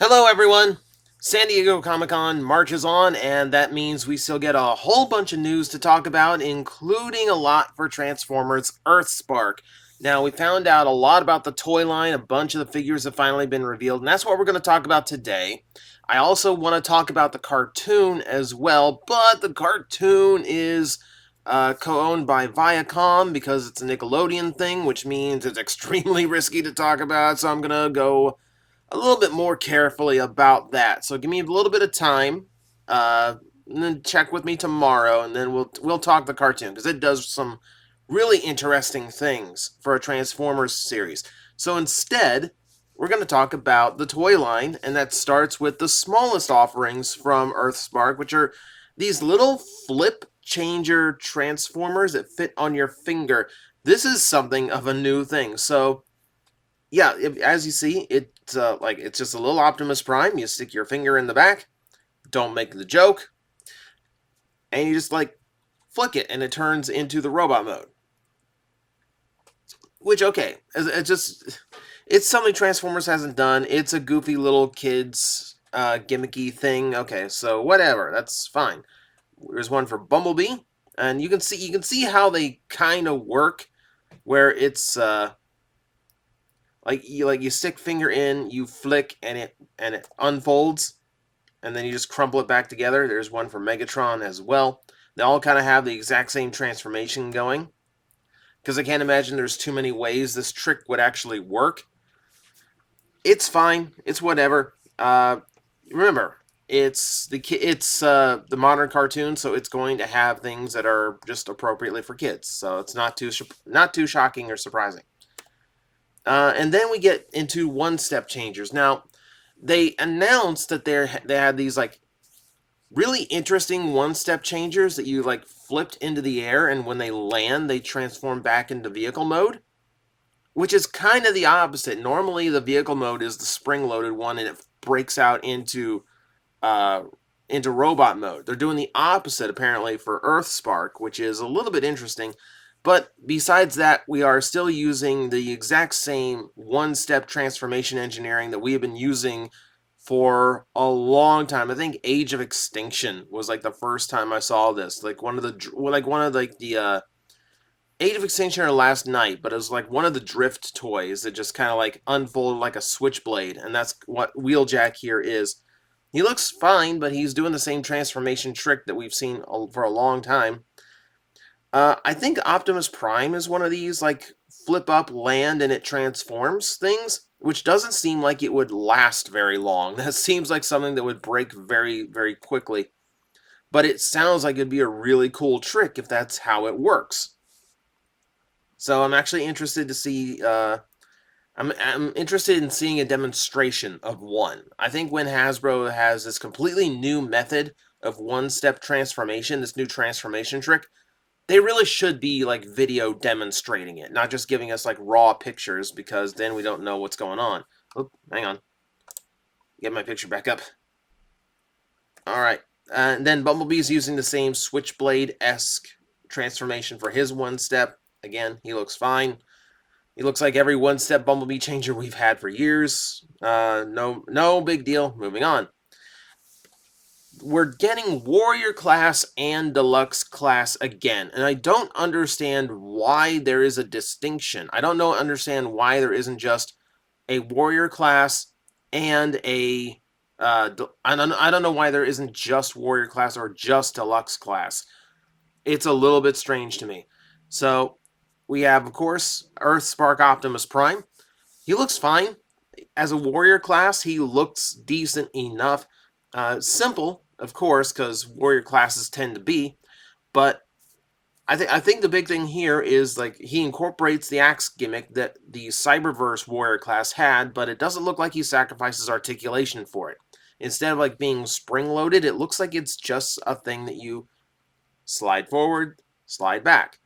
Hello, everyone. San Diego Comic-Con marches on, and that means we still get a whole bunch of news to talk about, including a lot for Transformers Earthspark. Now, we found out a lot about the toy line, a bunch of the figures have finally been revealed, and that's what we're going to talk about today. I also want to talk about the cartoon as well, but the cartoon is co-owned by Viacom because it's a Nickelodeon thing, which means it's extremely risky to talk about, so I'm going to go a little bit more carefully about that. So give me a little bit of time, and then check with me tomorrow, and then we'll talk the cartoon because it does some really interesting things for a Transformers series. So instead, we're going to talk about the toy line, and that starts with the smallest offerings from Earthspark, which are these little flip changer transformers that fit on your finger. This is something of a new thing. So yeah, as you see, it's it's just a little Optimus Prime. You stick your finger in the back, don't make the joke, and you just like flick it, and it turns into the robot mode. Which okay, it's something Transformers hasn't done. It's a goofy little kids gimmicky thing. Okay, so whatever, that's fine. There's one for Bumblebee, and you can see how they kind of work, where it's you stick finger in, you flick, and it unfolds, and then you just crumple it back together. There's one for Megatron as well. They all kind of have the exact same transformation going, because I can't imagine there's too many ways this trick would actually work. It's fine. It's whatever. Remember, it's the modern cartoon, so it's going to have things that are just appropriately for kids. So it's not too shocking or surprising. And then we get into one-step changers. Now, they announced that they had these like really interesting one-step changers that you like flipped into the air, and when they land, they transform back into vehicle mode, which is kind of the opposite. Normally, the vehicle mode is the spring-loaded one, and it breaks out into robot mode. They're doing the opposite apparently for Earthspark, which is a little bit interesting. But besides that, we are still using the exact same one-step transformation engineering that we have been using for a long time. I think Age of Extinction was like the first time I saw this. Like one of the Age of Extinction or Last Night, but it was like one of the drift toys that just kind of like unfolded like a switchblade, and that's what Wheeljack here is. He looks fine, but he's doing the same transformation trick that we've seen for a long time. I think Optimus Prime is one of these, like, flip up, land, and it transforms things, which doesn't seem like it would last very long. That seems like something that would break very, very quickly. But it sounds like it'd be a really cool trick if that's how it works. So I'm actually interested to see. I'm interested in seeing a demonstration of one. I think when Hasbro has this completely new method of one-step transformation, this new transformation trick, they really should be like video demonstrating it, not just giving us like raw pictures, because then we don't know what's going on. Oop, hang on. Get my picture back up. All right. And then Bumblebee's using the same Switchblade-esque transformation for his one step. Again, he looks fine. He looks like every one-step Bumblebee changer we've had for years. No big deal. Moving on. We're getting Warrior Class and Deluxe Class again, and I don't understand why there is a distinction. I don't understand why there isn't just a Warrior Class and a I don't know why there isn't just Warrior Class or just Deluxe Class. It's a little bit strange to me. So we have, of course, Earthspark Optimus Prime. He looks fine. As a Warrior Class, he looks decent enough. Simple, of course, because warrior classes tend to be, but I think the big thing here is like he incorporates the axe gimmick that the Cyberverse warrior class had, but it doesn't look like he sacrifices articulation for it. Instead of like being spring-loaded, it looks like it's just a thing that you slide forward, slide back,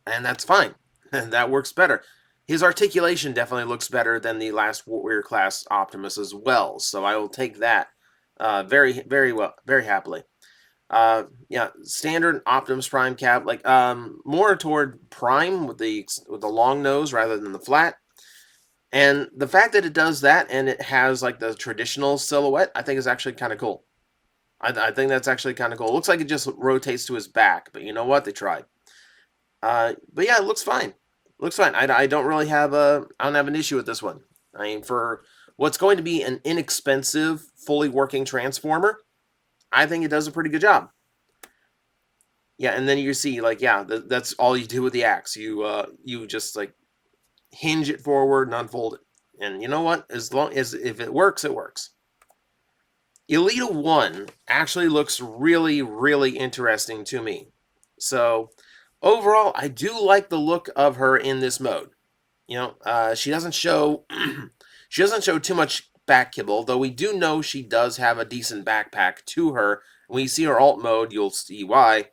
and that's fine. And that works better. His articulation definitely looks better than the last warrior class Optimus as well, so I will take that very, very well, very happily. Yeah, standard Optimus Prime cap, like more toward Prime with the long nose rather than the flat. And the fact that it does that and it has like the traditional silhouette, I think is actually kind of cool. I think that's actually kind of cool. It looks like it just rotates to his back, but you know what? They tried. But yeah, it looks fine. Looks fine. I don't really have I don't have an issue with this one. I mean, for what's going to be an inexpensive, fully working transformer, I think it does a pretty good job. Yeah, and then you see like yeah, that's all you do with the axe. You just like hinge it forward and unfold it. And you know what? As long as if it works, it works. Elita 1 actually looks really, really interesting to me. So, overall, I do like the look of her in this mode. You know, she doesn't show she doesn't show too much back kibble, though we do know she does have a decent backpack to her. When you see her alt mode, you'll see why.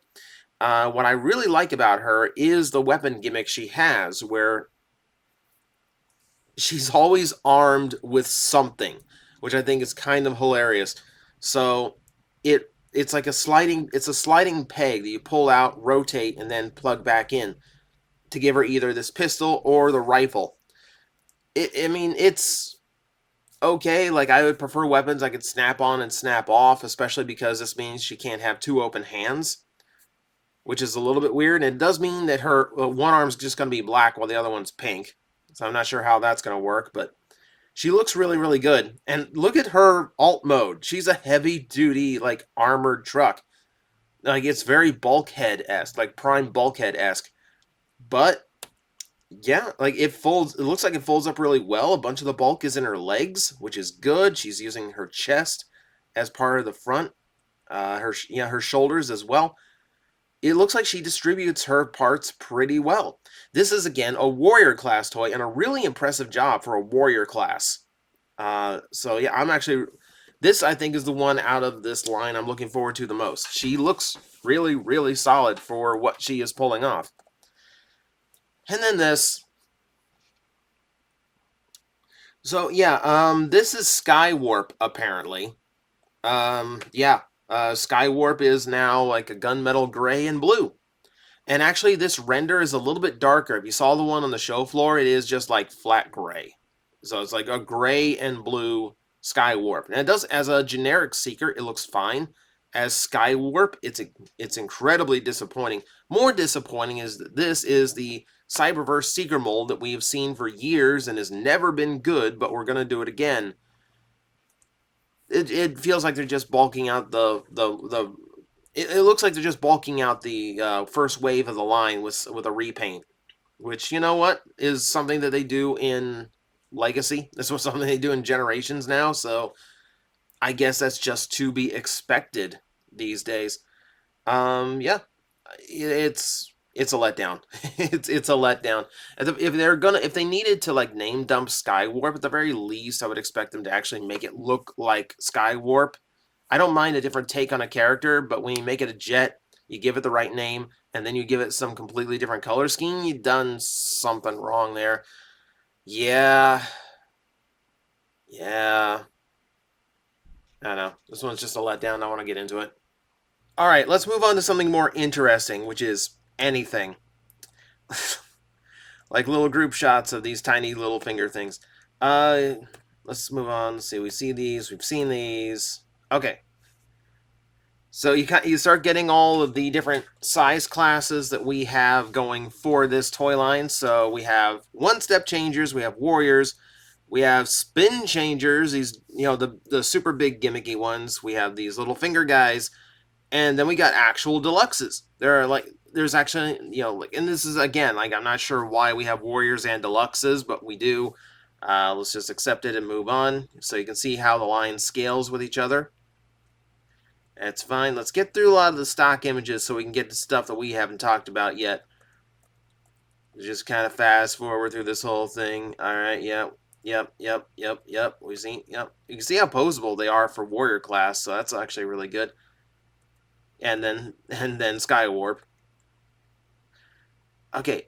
What I really like about her is the weapon gimmick she has, where she's always armed with something, which I think is kind of hilarious. So it's like a sliding peg that you pull out, rotate, and then plug back in to give her either this pistol or the rifle. I mean, it's okay. Like I would prefer weapons I could snap on and snap off, especially because this means she can't have two open hands, which is a little bit weird. And it does mean that her one arm's just going to be black while the other one's pink. So I'm not sure how that's going to work, but she looks really, really good. And look at her alt mode. She's a heavy duty, like armored truck. Like it's very bulkhead-esque, like prime bulkhead-esque. But yeah, like it folds. It looks like it folds up really well. A bunch of the bulk is in her legs, which is good. She's using her chest as part of the front. Her shoulders as well. It looks like she distributes her parts pretty well. This is again a warrior class toy and a really impressive job for a warrior class. So yeah, I'm actually this I think is the one out of this line I'm looking forward to the most. She looks really, really solid for what she is pulling off. And then this. So yeah, this is Skywarp apparently. Yeah, Skywarp is now like a gunmetal gray and blue. And actually, this render is a little bit darker. If you saw the one on the show floor, it is just like flat gray. So it's like a gray and blue Skywarp. And it does, as a generic Seeker, it looks fine. As Skywarp, it's incredibly disappointing. More disappointing is that this is the Cyberverse Seeker mold that we have seen for years and has never been good, but we're going to do it again. It feels like they're just bulking out it looks like they're just bulking out the first wave of the line with a repaint, which you know what is something that they do in Legacy. This was something they do in Generations now, so I guess that's just to be expected these days. Yeah, it's a letdown. it's a letdown. If they needed to like name dump Skywarp at the very least, I would expect them to actually make it look like Skywarp. I don't mind a different take on a character, but when you make it a jet, you give it the right name, and then you give it some completely different color scheme, you've done something wrong there. Yeah. Yeah. I don't know. This one's just a letdown. I want to get into it. All right, let's move on to something more interesting, which is anything. Like little group shots of these tiny little finger things. Let's move on. Let's see. We see these. We've seen these. Okay. So you start getting all of the different size classes that we have going for this toy line. So we have one-step changers, we have warriors, we have spin changers, these the super big gimmicky ones. We have these little finger guys, and then we got actual deluxes. There's actually and this is again like I'm not sure why we have warriors and deluxes, but we do. Let's just accept it and move on, so you can see how the line scales with each other. That's fine. Let's get through a lot of the stock images so we can get to stuff that we haven't talked about yet. Just kind of fast forward through this whole thing. All right, yep. We see, yep. You can see how posable they are for warrior class, so that's actually really good. And then Skywarp. Okay,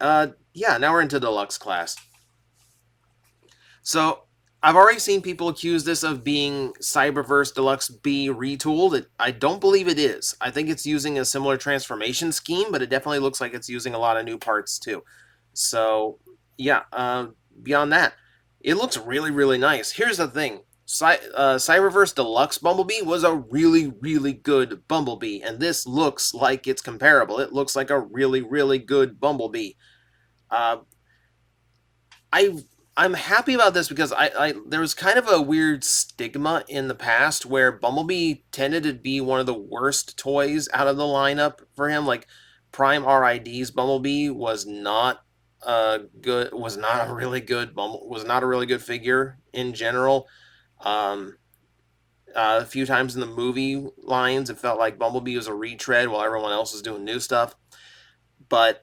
yeah, now we're into deluxe class. So I've already seen people accuse this of being Cyberverse Deluxe B retooled. I don't believe it is. I think it's using a similar transformation scheme, but it definitely looks like it's using a lot of new parts too. So, yeah, beyond that, It looks really, really nice. Here's the thing. Cyberverse Deluxe Bumblebee was a really, really good Bumblebee, and this looks like it's comparable. It looks like a really, really good Bumblebee. Uh, I I'm happy about this because I there was kind of a weird stigma in the past where Bumblebee tended to be one of the worst toys out of the lineup for him. Like Prime RID's Bumblebee was not a really good was not a really good figure in general. Um, a few times in the movie lines, it felt like Bumblebee was a retread while everyone else was doing new stuff. But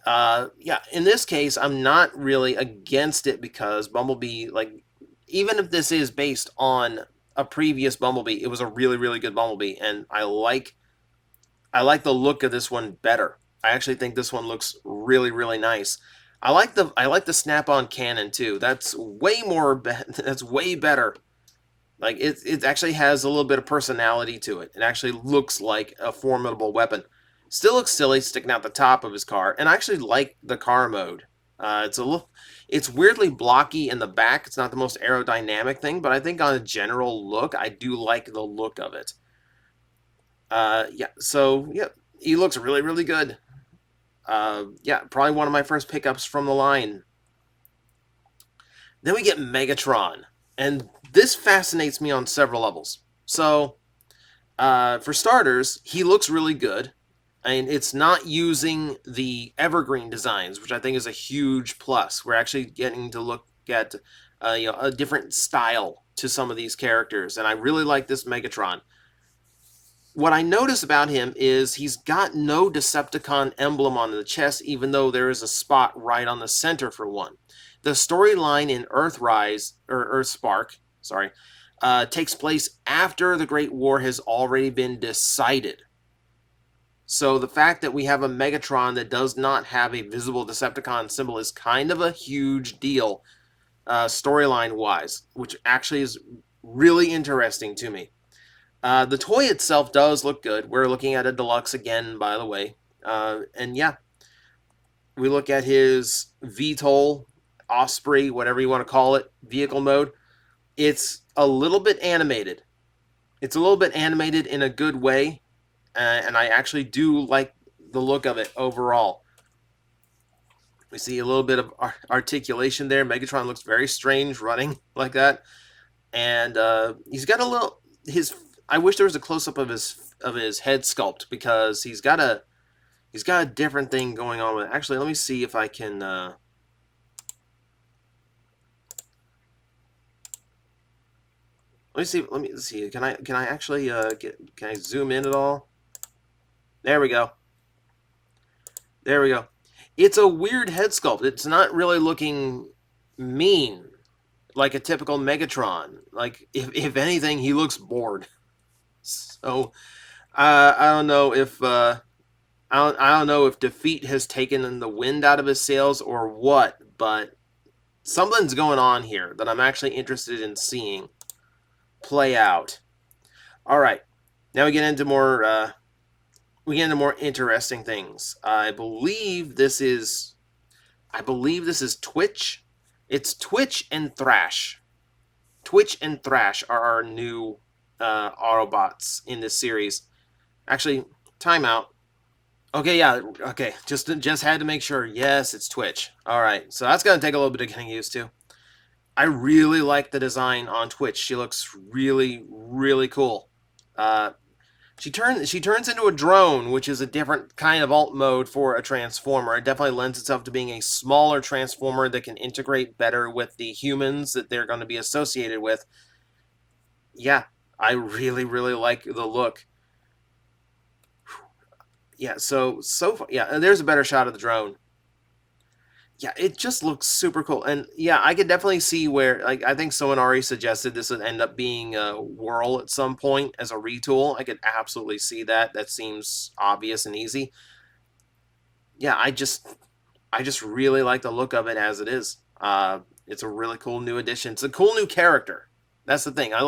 yeah, in this case, I'm not really against it because Bumblebee, like, even if this is based on a previous Bumblebee, it was a really, really good Bumblebee, and I like the look of this one better. I actually think this one looks really, really nice. I like the snap-on cannon too. That's way more. That's way better. Like it actually has a little bit of personality to it. It actually looks like a formidable weapon. Still looks silly sticking out the top of his car, and I actually like the car mode. It's weirdly blocky in the back. It's not the most aerodynamic thing, but I think on a general look, I do like the look of it. Yeah. So yeah, he looks really, really good. Yeah, probably one of my first pickups from the line. Then we get Megatron, and this fascinates me on several levels. So, for starters, he looks really good. I mean, it's not using the evergreen designs, which I think is a huge plus. We're actually getting to look at a different style to some of these characters, and I really like this Megatron. What I notice about him is he's got no Decepticon emblem on the chest, even though there is a spot right on the center for one. The storyline in Earthrise, or Earthspark, sorry, takes place after the Great War has already been decided. So the fact that we have a Megatron that does not have a visible Decepticon symbol is kind of a huge deal, storyline-wise, which actually is really interesting to me. The toy itself does look good. We're looking at a deluxe again, by the way. And yeah, we look at his VTOL, Osprey, whatever you want to call it, vehicle mode. It's a little bit animated. It's a little bit animated in a good way, and I actually do like the look of it overall. We see a little bit of articulation there. Megatron looks very strange running like that, and he's got a little his. I wish there was a close up of his head sculpt because he's got a different thing going on with it. Actually, let me see if I can. Let me see. Let me see. Can I actually can I zoom in at all? There we go. There we go. It's a weird head sculpt. It's not really looking mean like a typical Megatron. Like if anything, he looks bored. So I don't know if I don't know if defeat has taken the wind out of his sails or what, but something's going on here that I'm actually interested in seeing play out. All right, now we get into more interesting things. I believe this is Twitch. It's Twitch and Thrash. Twitch and Thrash are our new Autobots in this series. Actually, timeout. Okay, yeah, okay. Just had to make sure. Yes, it's Twitch. All right, so that's gonna take a little bit of getting used to. I really like the design on Twitch. She looks really, really cool. She turns into a drone, which is a different kind of alt mode for a transformer. It definitely lends itself to being a smaller transformer that can integrate better with the humans that they're going to be associated with. Yeah, I really, really like the look. Yeah, so far, yeah, there's a better shot of the drone. Yeah, it just looks super cool. And yeah, I could definitely see where, like, I think someone already suggested this would end up being a Whirl at some point as a retool. I could absolutely see that. That seems obvious and easy. Yeah, I just really like the look of it as it is. It's a really cool new addition. It's a cool new character. That's the thing. I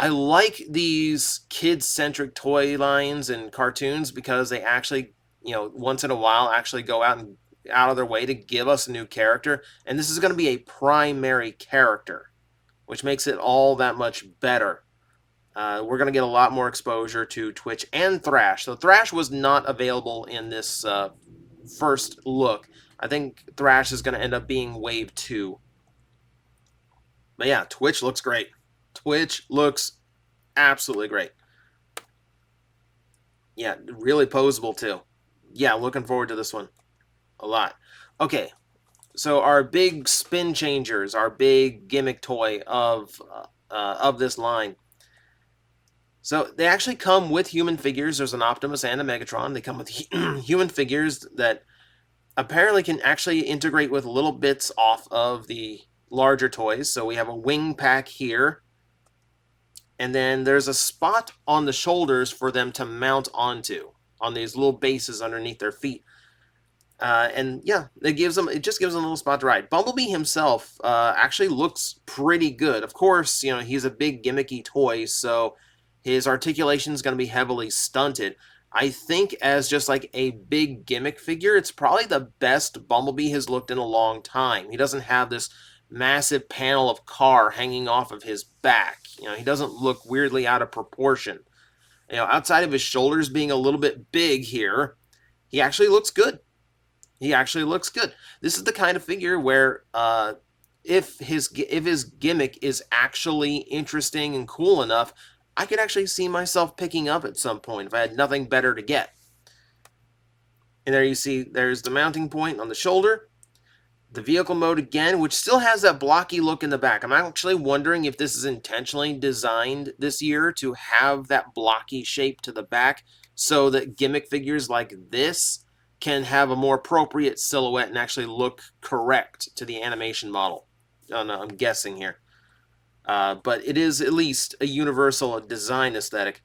like these kid-centric toy lines and cartoons because they actually, once in a while actually go out and out of their way to give us a new character, and this is going to be a primary character, which makes it all that much better. We're going to get a lot more exposure to Twitch and Thrash. So Thrash was not available in this first look. I think Thrash is going to end up being Wave 2. But yeah, Twitch looks great. Twitch looks absolutely great. Yeah, really posable too. Yeah, looking forward to this one a lot. Okay, so our big spin changers, our big gimmick toy of this line. So they actually come with human figures. There's an Optimus and a Megatron. They come with human figures that apparently can actually integrate with little bits off of the larger toys. So we have a wing pack here. And then there's a spot on the shoulders for them to mount onto, on these little bases underneath their feet. And yeah, it just gives them a little spot to ride. Bumblebee himself actually looks pretty good. Of course, you know, he's a big gimmicky toy, so his articulation is going to be heavily stunted. I think as just like a big gimmick figure, it's probably the best Bumblebee has looked in a long time. He doesn't have this massive panel of car hanging off of his back. You know, he doesn't look weirdly out of proportion. You know, outside of his shoulders being a little bit big here, he actually looks good. He actually looks good. This is the kind of figure where if his gimmick is actually interesting and cool enough, I could actually see myself picking up at some point if I had nothing better to get. And there you see, there's the mounting point on the shoulder. The vehicle mode again, which still has that blocky look in the back. I'm actually wondering if this is intentionally designed this year to have that blocky shape to the back so that gimmick figures like this can have a more appropriate silhouette and actually look correct to the animation model. Oh, no, I'm guessing here. But it is at least a universal design aesthetic.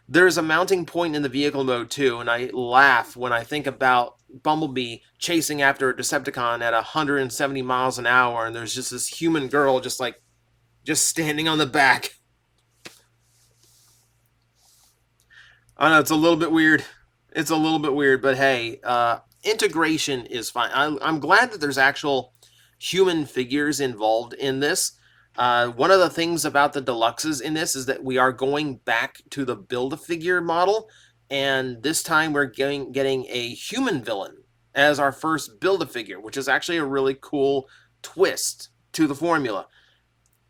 There's a mounting point in the vehicle mode too, and I laugh when I think about Bumblebee chasing after a Decepticon at 170 miles an hour, and there's just this human girl just standing on the back. I know, it's a little bit weird. It's a little bit weird, but hey, integration is fine. I'm glad that there's actual human figures involved in this. One of the things about the deluxes in this is that we are going back to the Build-A-Figure model, and this time we're getting a human villain as our first Build-A-Figure, which is actually a really cool twist to the formula.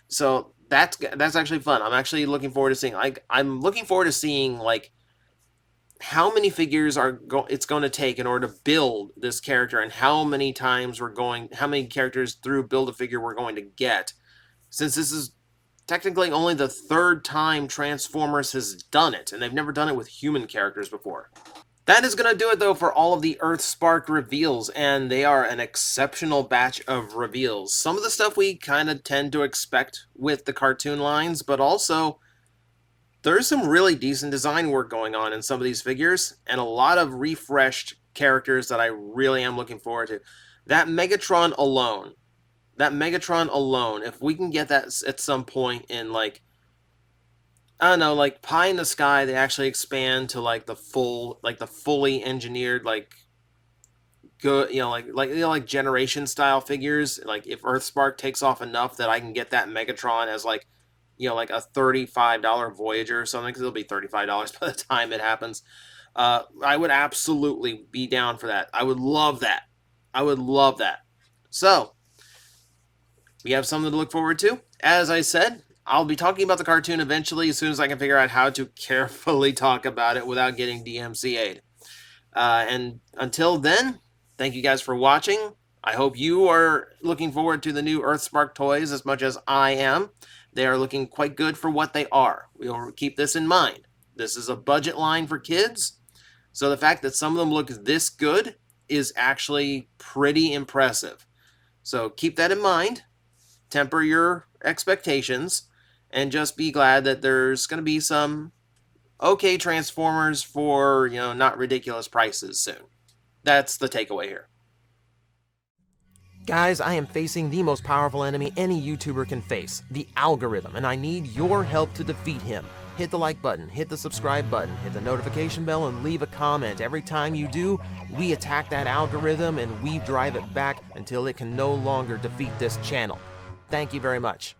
So that's actually fun. I'm actually looking forward to seeing, I'm looking forward to seeing, like, how many figures it's going to take in order to build this character, and how many characters through Build-A-Figure we're going to get. Since this is technically only the third time Transformers has done it, and they've never done it with human characters before. That is going to do it, though, for all of the Earthspark reveals, and they are an exceptional batch of reveals. Some of the stuff we kind of tend to expect with the cartoon lines, but also there's some really decent design work going on in some of these figures, and a lot of refreshed characters that I really am looking forward to. That Megatron alone, if we can get that at some point in, like, I don't know, like Pie in the Sky, they actually expand to like the fully engineered, like, good, like generation style figures. Like if Earthspark takes off enough that I can get that Megatron as like, like a $35 Voyager or something, because it'll be $35 by the time it happens. I would absolutely be down for that. I would love that. So we have something to look forward to. As I said, I'll be talking about the cartoon eventually as soon as I can figure out how to carefully talk about it without getting DMCA'd. And until then, thank you guys for watching. I hope you are looking forward to the new Earthspark toys as much as I am. They are looking quite good for what they are. We'll keep this in mind. This is a budget line for kids, so the fact that some of them look this good is actually pretty impressive. So keep that in mind. Temper your expectations, and just be glad that there's going to be some okay Transformers for, not ridiculous prices soon. That's the takeaway here. Guys, I am facing the most powerful enemy any YouTuber can face, the algorithm, and I need your help to defeat him. hit the like button, hit the subscribe button, hit the notification bell, and leave a comment. Every time you do, we attack that algorithm and we drive it back until it can no longer defeat this channel. Thank you very much.